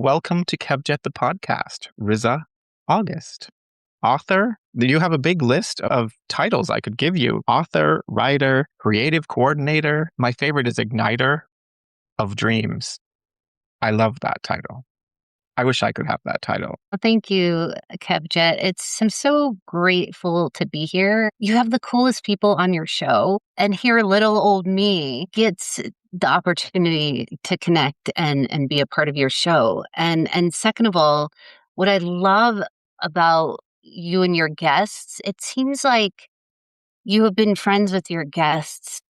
welcome to Kevjet the podcast, Risa August. Author, you have a big list of titles I could give you. Author, writer, creative coordinator. My favorite is Igniter of Dreams. I love that title. I wish I could have that title. Well, thank you, Kevjet. I'm so grateful to be here. You have the coolest people on your show, and here little old me gets the opportunity to connect and be a part of your show. And second of all, what I love about you and your guests, it seems like you have been friends with your guests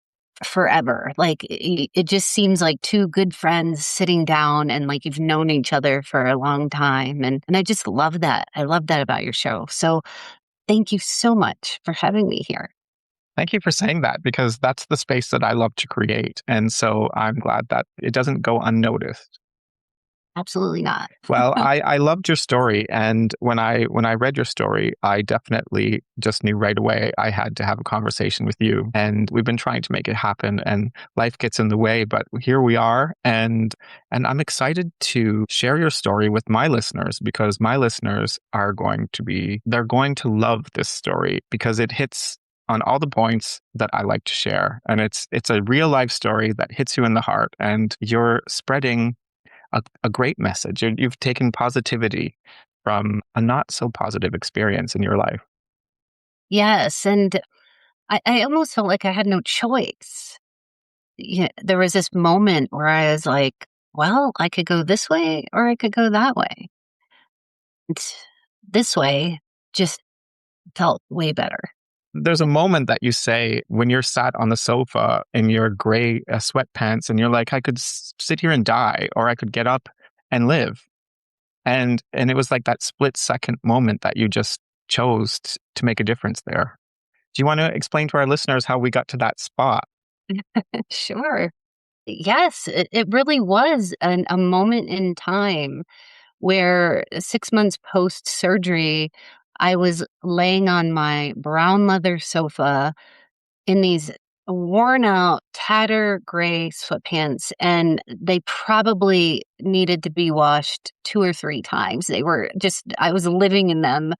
forever. Like it just seems like two good friends sitting down and like you've known each other for a long time. And I just love that. I love that about your show. So thank you so much for having me here. Thank you for saying that because that's the space that I love to create. And so I'm glad that it doesn't go unnoticed. Absolutely not. Well, I loved your story, and when I read your story, I definitely just knew right away I had to have a conversation with you. And we've been trying to make it happen, and life gets in the way, but here we are. And I'm excited to share your story with my listeners because my listeners they're going to love this story because it hits on all the points that I like to share. And it's a real life story that hits you in the heart, and you're spreading a great message. You've taken positivity from a not so positive experience in your life. Yes. And I almost felt like I had no choice. There was this moment where I was like, well, I could go this way or I could go that way. And this way just felt way better. There's a moment that you say when you're sat on the sofa in your gray sweatpants and you're like, I could sit here and die, or I could get up and live. And it was like that split second moment that you just chose to make a difference there. Do you want to explain to our listeners how we got to that spot? Sure. Yes, it really was a moment in time where 6 months post surgery, I was laying on my brown leather sofa in these worn out, tatter gray sweatpants, and they probably needed to be washed 2 or 3 times. I was living in them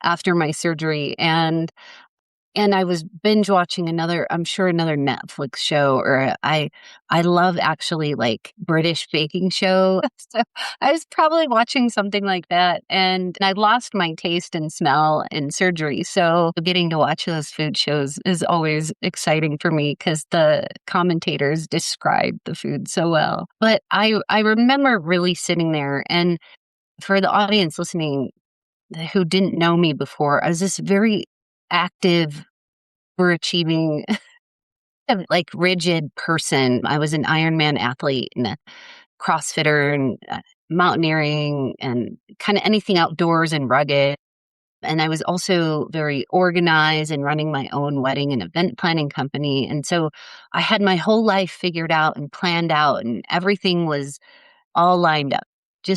after my surgery. And I was binge watching another Netflix show, or I love actually like British baking show. So I was probably watching something like that, and I lost my taste and smell in surgery. So getting to watch those food shows is always exciting for me because the commentators describe the food so well. But I remember really sitting there, and for the audience listening who didn't know me before, I was this very active, overachieving, like rigid person. I was an Ironman athlete and a CrossFitter and mountaineering and kind of anything outdoors and rugged. And I was also very organized and running my own wedding and event planning company. And so I had my whole life figured out and planned out, and everything was all lined up. You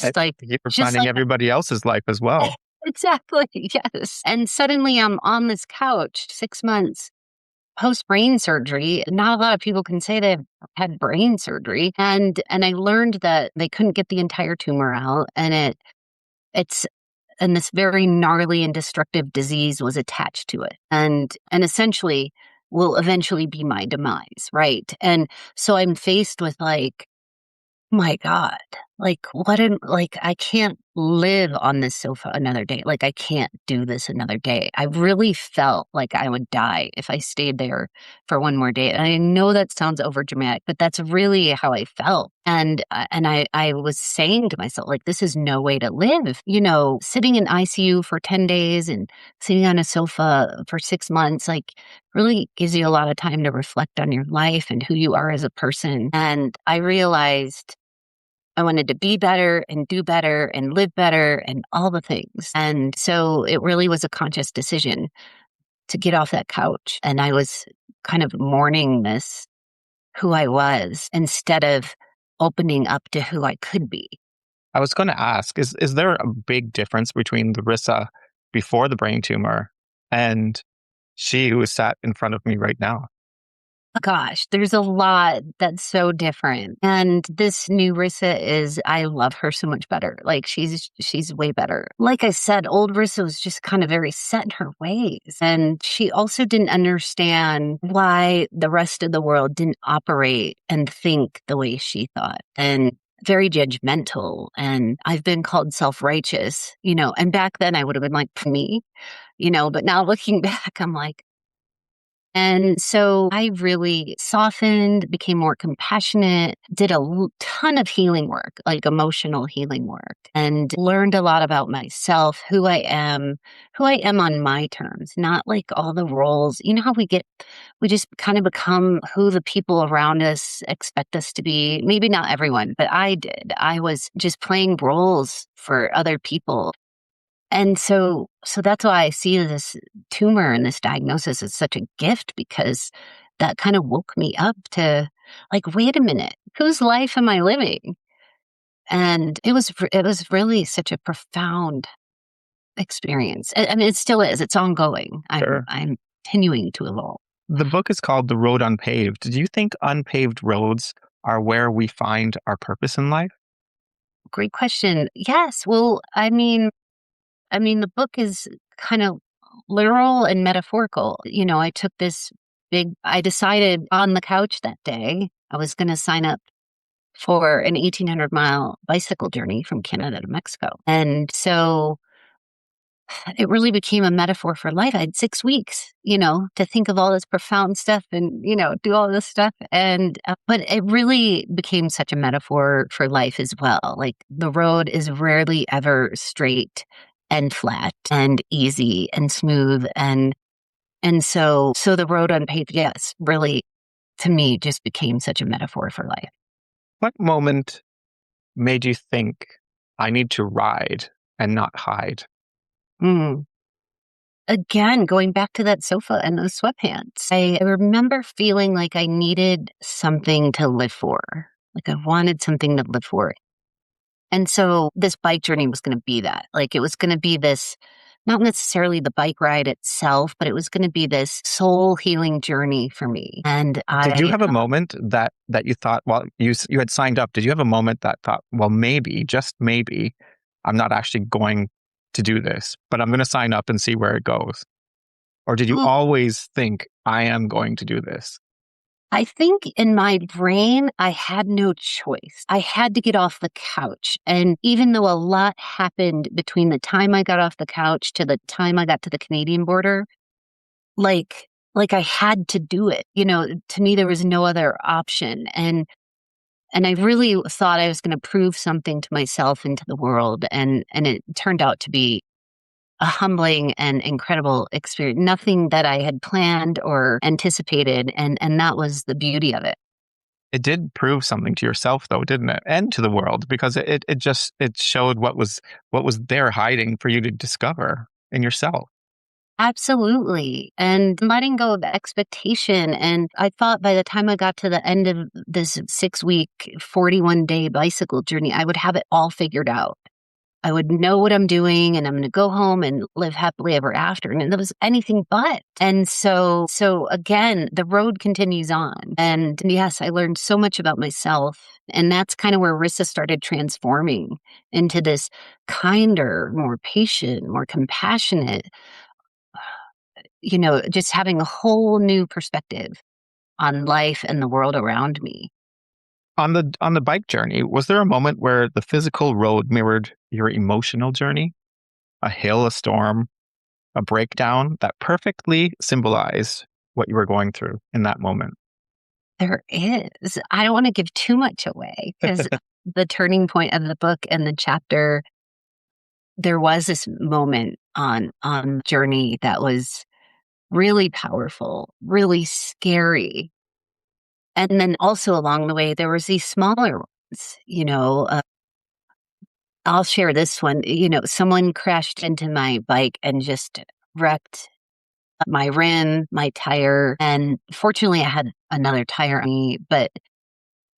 were planning everybody else's life as well. Exactly. Yes. And suddenly I'm on this couch 6 months post brain surgery. Not a lot of people can say they've had brain surgery. And I learned that they couldn't get the entire tumor out, and it's and this very gnarly and destructive disease was attached to it. And essentially will eventually be my demise, right? And so I'm faced with like, my God, I can't live on this sofa another day. Like, I can't do this another day. I really felt like I would die if I stayed there for one more day. And I know that sounds overdramatic, but that's really how I felt. And I was saying to myself, like, this is no way to live. Sitting in ICU for 10 days and sitting on a sofa for 6 months, like, really gives you a lot of time to reflect on your life and who you are as a person. And I realized I wanted to be better and do better and live better and all the things. And so it really was a conscious decision to get off that couch. And I was kind of mourning who I was, instead of opening up to who I could be. I was going to ask, is there a big difference between the Risa before the brain tumor and she who is sat in front of me right now? Gosh, there's a lot that's so different. And this new Rissa is I love her so much better. Like she's way better. Like I said, old Rissa was just kind of very set in her ways. And she also didn't understand why the rest of the world didn't operate and think the way she thought. And very judgmental. And I've been called self-righteous, and back then I would have been like, me, but now looking back, I'm like, and so I really softened, became more compassionate, did a ton of healing work, like emotional healing work, and learned a lot about myself, who I am on my terms, not like all the roles. You know how we just kind of become who the people around us expect us to be. Maybe not everyone, but I did. I was just playing roles for other people, and so that's why I see this tumor and this diagnosis as such a gift, because that kind of woke me up to, like, wait a minute, whose life am I living? And it was really such a profound experience. I mean, it still is. It's ongoing. Sure. I'm continuing to evolve. The book is called The Road Unpaved. Do you think unpaved roads are where we find our purpose in life? Great question. Yes. Well, I mean, the book is kind of literal and metaphorical. I decided on the couch that day, I was going to sign up for an 1,800-mile bicycle journey from Canada to Mexico. And so it really became a metaphor for life. I had 6 weeks, to think of all this profound stuff and, do all this stuff. But it really became such a metaphor for life as well. Like the road is rarely ever straight and flat and easy and smooth. And so the road unpaved, yes, really to me just became such a metaphor for life. What moment made you think, I need to ride and not hide? Mm. Again, going back to that sofa and those sweatpants, I remember feeling like I needed something to live for. Like I wanted something to live for. And so this bike journey was going to be that. Like it was going to be this, not necessarily the bike ride itself, but it was going to be this soul healing journey for me. And Did you have a moment that you thought, well, you had signed up, did you have a moment that thought, well, maybe, just maybe, I'm not actually going to do this, but I'm going to sign up and see where it goes? Or did you oh, always think, I am going to do this? I think in my brain, I had no choice. I had to get off the couch. And even though a lot happened between the time I got off the couch to the time I got to the Canadian border, like I had to do it. To me, there was no other option. And I really thought I was going to prove something to myself and to the world. And it turned out to be a humbling and incredible experience. Nothing that I had planned or anticipated. And that was the beauty of it. It did prove something to yourself though, didn't it? And to the world, because it showed what was there hiding for you to discover in yourself. Absolutely. And letting go of expectation. And I thought by the time I got to the end of this 6 week, 41-day bicycle journey, I would have it all figured out. I would know what I'm doing and I'm going to go home and live happily ever after. And it was anything but. And so again, the road continues on. And yes, I learned so much about myself. And that's kind of where Rissa started transforming into this kinder, more patient, more compassionate, just having a whole new perspective on life and the world around me. On the bike journey, was there a moment where the physical road mirrored your emotional journey? A hill, a storm, a breakdown that perfectly symbolized what you were going through in that moment? There is. I don't want to give too much away because the turning point of the book and the chapter, there was this moment on journey that was really powerful, really scary. And then also along the way, there was these smaller ones, I'll share this one. Someone crashed into my bike and just wrecked my rim, my tire. And fortunately, I had another tire on me, but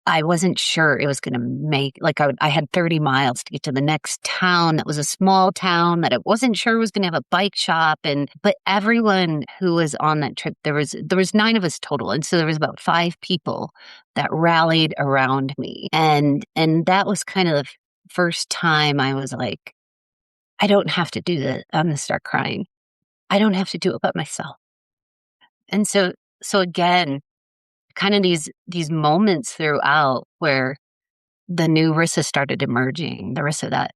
I wasn't sure it was gonna make like, I had 30 miles to get to the next town that was a small town that I wasn't sure was gonna have a bike shop, and but everyone who was on that trip, there was 9 of us total, and so there was about 5 people that rallied around me, and that was kind of the first time I was like, "I don't have to do this." I'm gonna start crying. I don't have to do it by myself. And so again, kind of these moments throughout where the new Rissa started emerging, the Rissa that,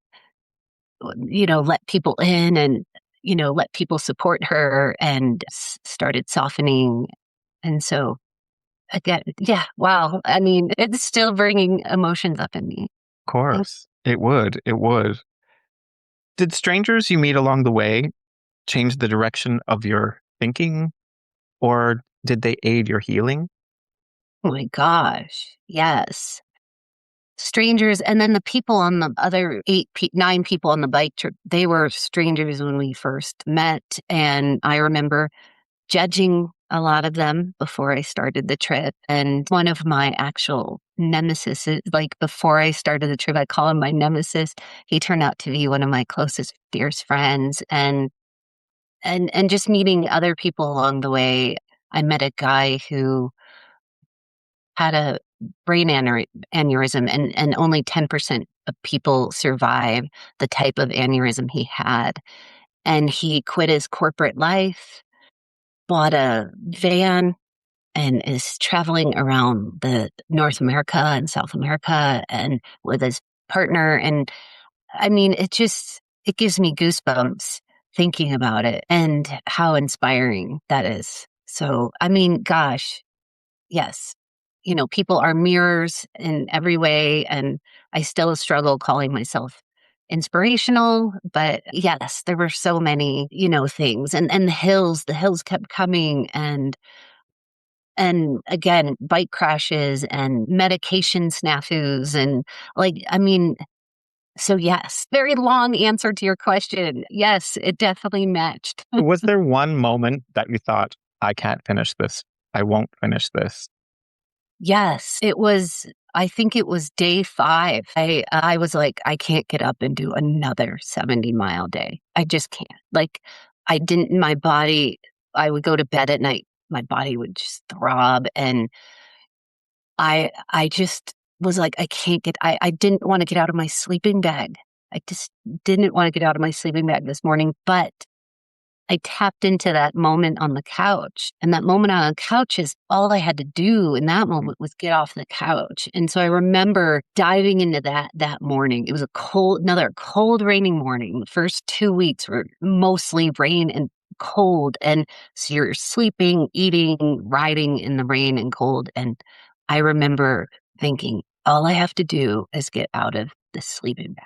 let people in and, let people support her and started softening. And so, again, yeah, wow. I mean, it's still bringing emotions up in me. Of Thank course. It would. It would. Did strangers you meet along the way change the direction of your thinking, or did they aid your healing? Oh my gosh. Yes. Strangers, and then the people on the other 9 people on the bike trip, they were strangers when we first met, and I remember judging a lot of them before I started the trip, and one of my actual nemesis like, before I started the trip, I call him my nemesis. He turned out to be one of my closest, dearest friends, and just meeting other people along the way. I met a guy who had a brain aneurysm, and only 10% of people survive the type of aneurysm he had. And he quit his corporate life, bought a van, and is traveling around the North America and South America and with his partner. And I mean, it gives me goosebumps thinking about it and how inspiring that is. So, I mean, gosh, yes. People are mirrors in every way, and I still struggle calling myself inspirational, but yes, there were so many, things, and the hills kept coming, and again, bike crashes and medication snafus, and like, I mean, so yes, very long answer to your question. Yes, it definitely matched. Was there one moment that you thought, I can't finish this? I won't finish this. Yes, I think it was day 5. I was like, "I can't get up and do another 70-mile day. I just can't." Like, I didn't my body I would go to bed at night, my body would just throb, and I just was like, "I can't get." I didn't wanna get out of my sleeping bag. I just didn't wanna get out of my sleeping bag this morning, but I tapped into that moment on the couch, and that moment on the couch is all I had to do in that moment was get off the couch. And so I remember diving into that morning. It was another cold, raining morning. The first 2 weeks were mostly rain and cold, and so you're sleeping, eating, riding in the rain and cold, and I remember thinking, "All I have to do is get out of the sleeping bag."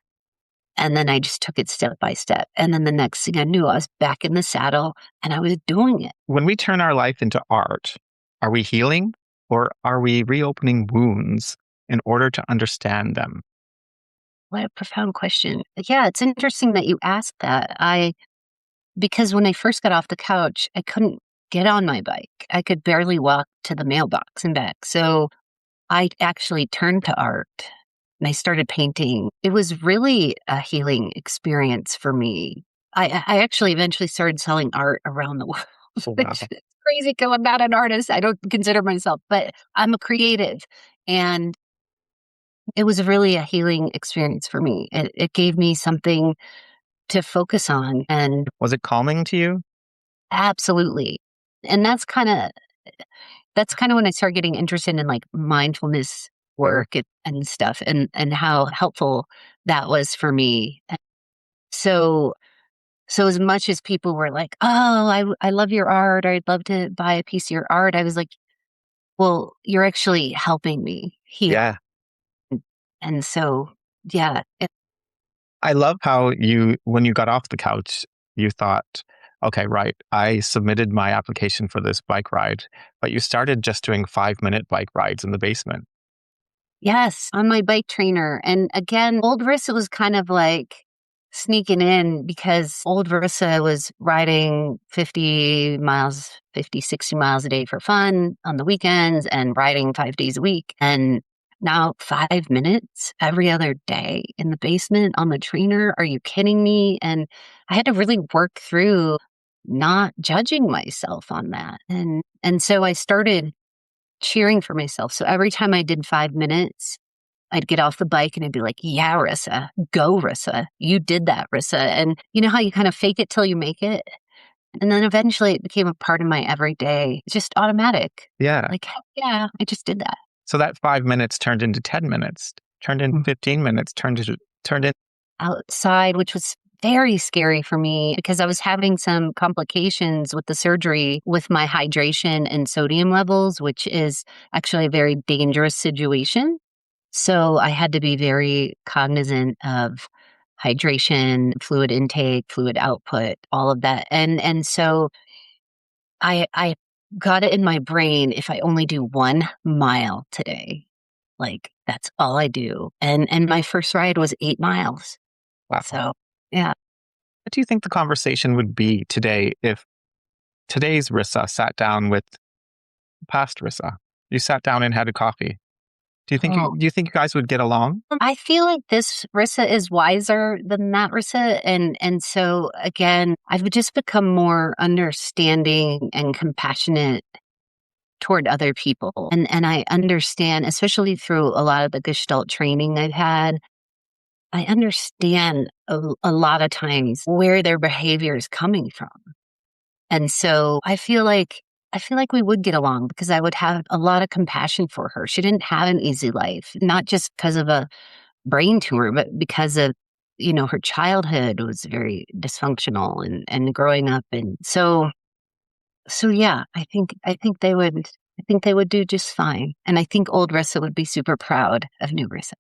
And then I just took it step by step. And then the next thing I knew, I was back in the saddle and I was doing it. When we turn our life into art, are we healing or are we reopening wounds in order to understand them? What a profound question. Yeah, it's interesting that you asked that. Because when I first got off the couch, I couldn't get on my bike. I could barely walk to the mailbox and back. So I actually turned to art and I started painting. It was really a healing experience for me. I actually eventually started selling art around the world, Oh, wow. which is crazy because I'm not an artist. I don't consider myself, but I'm a creative. And it was really a healing experience for me. It gave me something to focus on, and Was it calming to you? absolutely. And that's kind of when I started getting interested in like mindfulness work and stuff, and how helpful that was for me. And so as much as people were like, "Oh, I love your art. Or I'd love to buy a piece of your art." I was like, "Well, you're actually helping me heal." Yeah. And so, yeah, I love how when you got off the couch, you thought, okay, right, I submitted my application for this bike ride, but you started just doing 5-minute bike rides in the basement. yes, on my bike trainer. And again, old Rissa was kind of like sneaking in because old Rissa was riding 50 miles, 50, 60 miles a day for fun on the weekends and riding 5 days a week. And Now 5 minutes every other day in the basement on the trainer. Are you kidding me? And I had to really work through not judging myself on that. And so I started cheering for myself. So every time I did 5 minutes, I'd get off the bike and I'd be like, yeah, Rissa, go, Rissa. You did that, Rissa. And you know how you kind of fake it till you make it? And then eventually it became a part of my everyday, just automatic. Yeah. Like, heck yeah, I just did that. So that 5 minutes turned into 10 minutes, turned into 15 minutes, turned in. Outside, which was very scary for me because I was having some complications with the surgery with my hydration and sodium levels, which is actually a very dangerous situation. So I had to be very cognizant of hydration, fluid intake, fluid output, all of that. And so I got it in my brain, if I only do 1 mile today, like that's all I do. And my first ride was 8 miles. Wow. So yeah. What do you think the conversation would be today if today's Rissa sat down with past Rissa? You sat down and had a coffee. Oh, Do you think you guys would get along? I feel like this Rissa is wiser than that Rissa. And so again, I've just become more understanding and compassionate toward other people. And I understand, especially through a lot of the Gestalt training I've had, I understand a lot of times where their behavior is coming from. And so I feel like we would get along because I would have a lot of compassion for her. She didn't have an easy life, not just because of a brain tumor, but because of, her childhood was very dysfunctional and growing up. And so yeah, I think they would do just fine. And I think old Rissa would be super proud of new Rissa.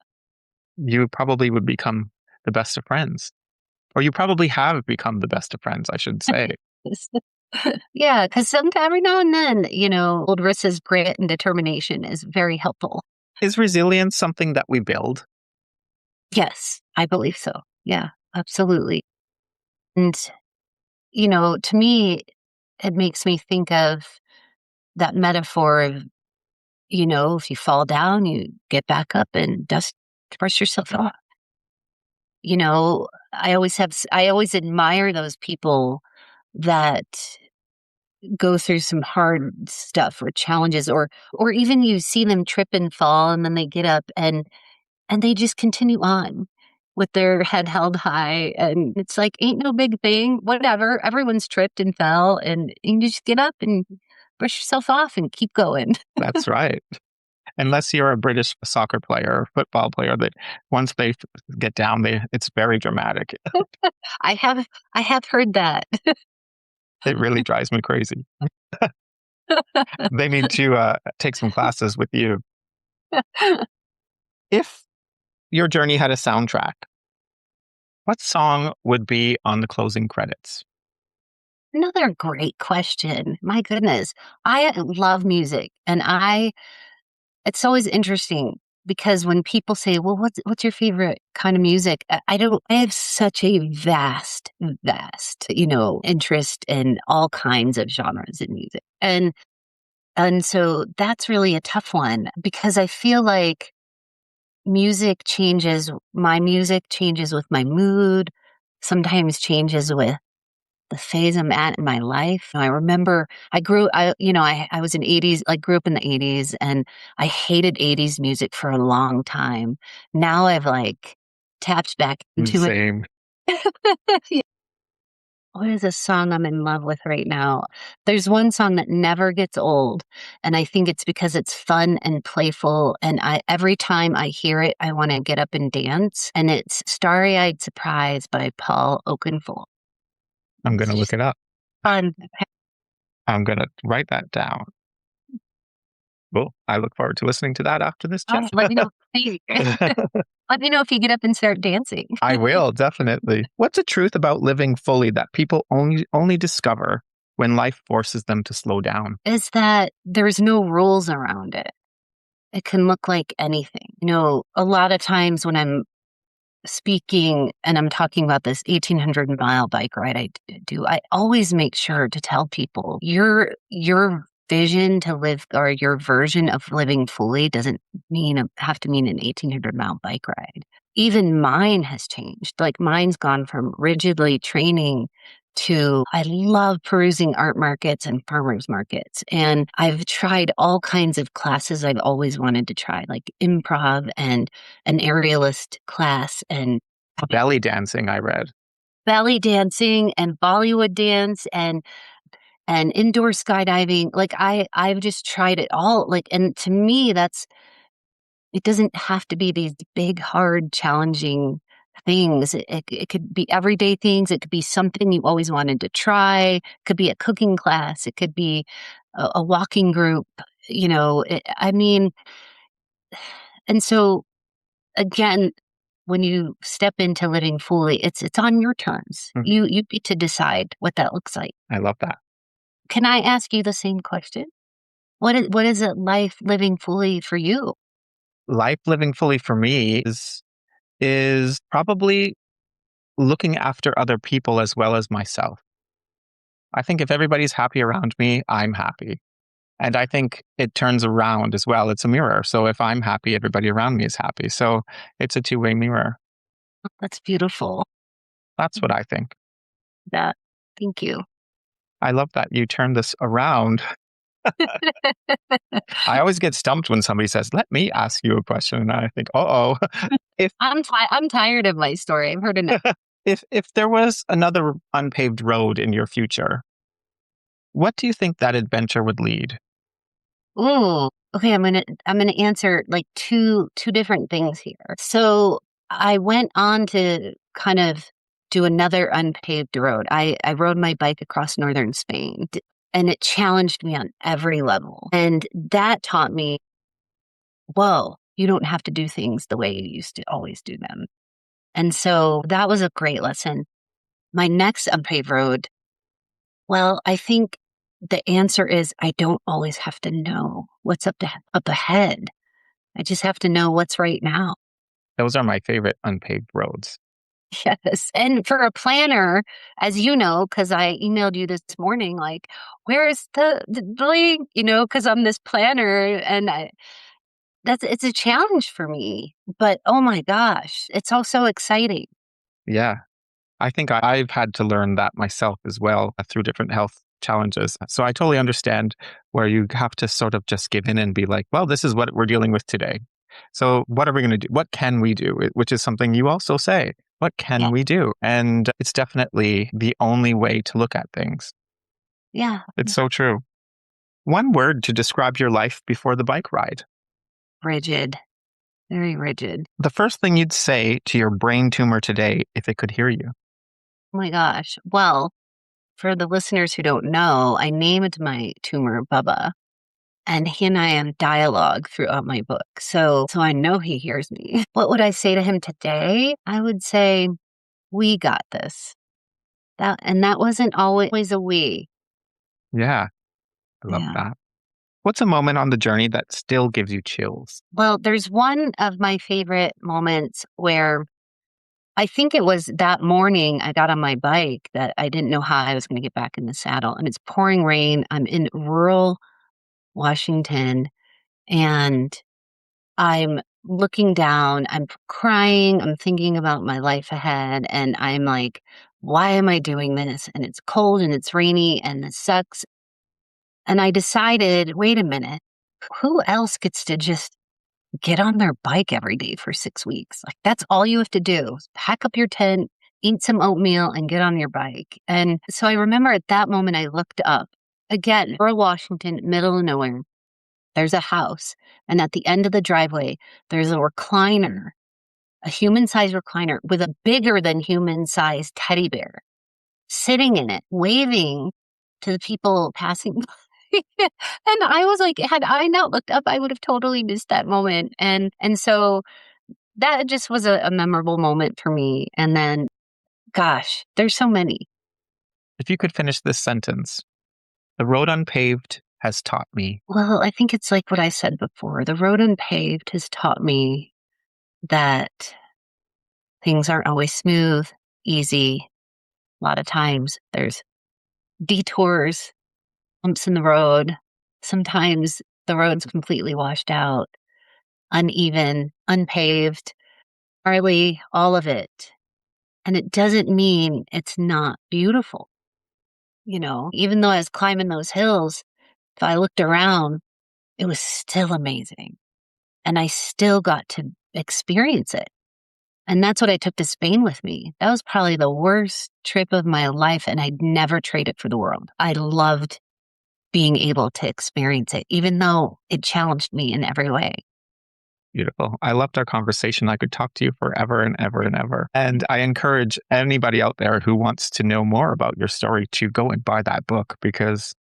You probably would become the best of friends. Or you probably have become the best of friends, I should say. Yeah, because every now and then, old Rissa's grit and determination is very helpful. Is resilience something that we build? Yes, I believe so. Yeah, absolutely. And, to me, it makes me think of that metaphor of, if you fall down, you get back up and brush yourself off. I always admire those people that go through some hard stuff or challenges, or even you see them trip and fall and then they get up and they just continue on with their head held high, and it's like ain't no big thing, whatever, everyone's tripped and fell, and you just get up and brush yourself off and keep going. That's right. Unless you're a British soccer player or football player, that once they get down, it's very dramatic. I have heard that. It really drives me crazy. They need to take some classes with you. If your journey had a soundtrack, what song would be on the closing credits? Another great question. My goodness. I love music, and it's always interesting because when people say, "Well, what's your favorite kind of music?" I don't. I have such a vast, interest in all kinds of genres in music, and so that's really a tough one because I feel like my music changes with my mood, sometimes changes with the phase I'm at in my life. I remember I was in 80s, like grew up in the 80s, and I hated 80s music for a long time. Now I've like tapped back into it. Same. Yeah. What is a song I'm in love with right now? There's one song that never gets old, and I think it's because it's fun and playful, and every time I hear it, I want to get up and dance, and it's Starry-Eyed Surprise by Paul Oakenfold. I'm going It's to look just it up. fun. I'm going to write that down. Well, I look forward to listening to that after this chat. Let me know. Let me know if you get up and start dancing. I will, definitely. What's the truth about living fully that people only discover when life forces them to slow down? Is that there's no rules around it. It can look like anything. A lot of times when I'm speaking and I'm talking about this 1,800-mile bike ride I do, I always make sure to tell people your vision to live or your version of living fully doesn't have to mean an 1,800-mile bike ride. Even mine has changed. Like mine's gone from rigidly training to I love perusing art markets and farmers markets. And I've tried all kinds of classes I've always wanted to try, like improv and an aerialist class and Belly dancing, I read. belly dancing and Bollywood dance and indoor skydiving. Like I've just tried it all. Like, and to me, it doesn't have to be these big, hard, challenging things. It could be everyday things. It could be something you always wanted to try. It could be a cooking class. It could be a walking group, I mean, and so again, when you step into living fully, it's on your terms. Mhm. You get to decide what that looks like. I love that. Can I ask you the same question? What is it life living fully for you? Life living fully for me is probably looking after other people as well as myself. I think if everybody's happy around me, I'm happy. And I think it turns around as well. It's a mirror. So if I'm happy, everybody around me is happy. So it's a two-way mirror. That's beautiful. That's what I think. That. Thank you. I love that you turned this around. I always get stumped when somebody says, "Let me ask you a question." And I think, "Uh-oh." If I'm tired of my story. I've heard enough. if there was another unpaved road in your future, what do you think that adventure would lead? Ooh. Okay, I'm gonna answer like two different things here. So I went on to kind of do another unpaved road. I rode my bike across northern Spain, and it challenged me on every level. And that taught me, whoa, you don't have to do things the way you used to always do them. And so that was a great lesson. My next unpaved road, well, I think the answer is I don't always have to know what's up ahead. I just have to know what's right now. Those are my favorite unpaved roads. Yes. And for a planner, as you know, because I emailed you this morning, like, where's the link? Because I'm this planner and it's a challenge for me. But oh my gosh, it's also exciting. Yeah. I think I've had to learn that myself as well through different health challenges. So I totally understand where you have to sort of just give in and be like, well, this is what we're dealing with today. So what are we going to do? What can we do? Which is something you also say. What Yeah. can we do? And it's definitely the only way to look at things. Yeah. It's so true. One word to describe your life before the bike ride. Rigid, very rigid. The first thing you'd say to your brain tumor today if it could hear you. Oh my gosh. Well, for the listeners who don't know, I named my tumor Bubba, and he and I have dialogue throughout my book. So I know he hears me. What would I say to him today? I would say, we got this. That wasn't always a we. Yeah, I love Yeah. that. What's a moment on the journey that still gives you chills? Well, there's one of my favorite moments where I think it was that morning I got on my bike that I didn't know how I was going to get back in the saddle. And it's pouring rain. I'm in rural Washington and I'm looking down, I'm crying, I'm thinking about my life ahead, and I'm like, why am I doing this? And it's cold and it's rainy and this sucks. And I decided, wait a minute, who else gets to just get on their bike every day for 6 weeks? Like, that's all you have to do. Pack up your tent, eat some oatmeal, and get on your bike. And so I remember at that moment, I looked up again, rural Washington, middle of nowhere. There's a house, and at the end of the driveway, there's a recliner, a human-sized recliner with a bigger than human-sized teddy bear sitting in it, waving to the people passing by. And I was like, had I not looked up, I would have totally missed that moment. And so that just was a memorable moment for me. And then, gosh, there's so many. If you could finish this sentence, the road unpaved has taught me. Well, I think it's like what I said before. The road unpaved has taught me that things aren't always smooth, easy. A lot of times there's detours, bumps in the road, Sometimes the road's completely washed out, uneven, unpaved, gnarly, all of it. And it doesn't mean it's not beautiful. Even though I was climbing those hills, if I looked around, it was still amazing. And I still got to experience it. And that's what I took to Spain with me. That was probably the worst trip of my life, and I'd never trade it for the world. I loved being able to experience it, even though it challenged me in every way. Beautiful. I loved our conversation. I could talk to you forever and ever and ever. And I encourage anybody out there who wants to know more about your story to go and buy that book because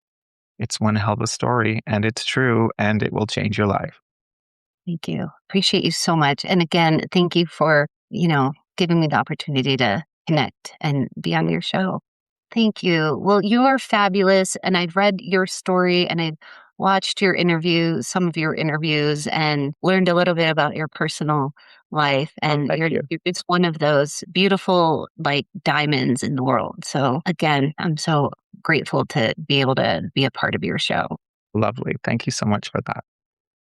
it's one hell of a story and it's true and it will change your life. Thank you. Appreciate you so much. And again, thank you for, giving me the opportunity to connect and be on your show. Thank you. Well, you are fabulous. And I've read your story and I've watched your interview, some of your interviews, and learned a little bit about your personal life. And Thank you. you're just one of those beautiful, like diamonds in the world. So again, I'm so grateful to be able to be a part of your show. Lovely. Thank you so much for that.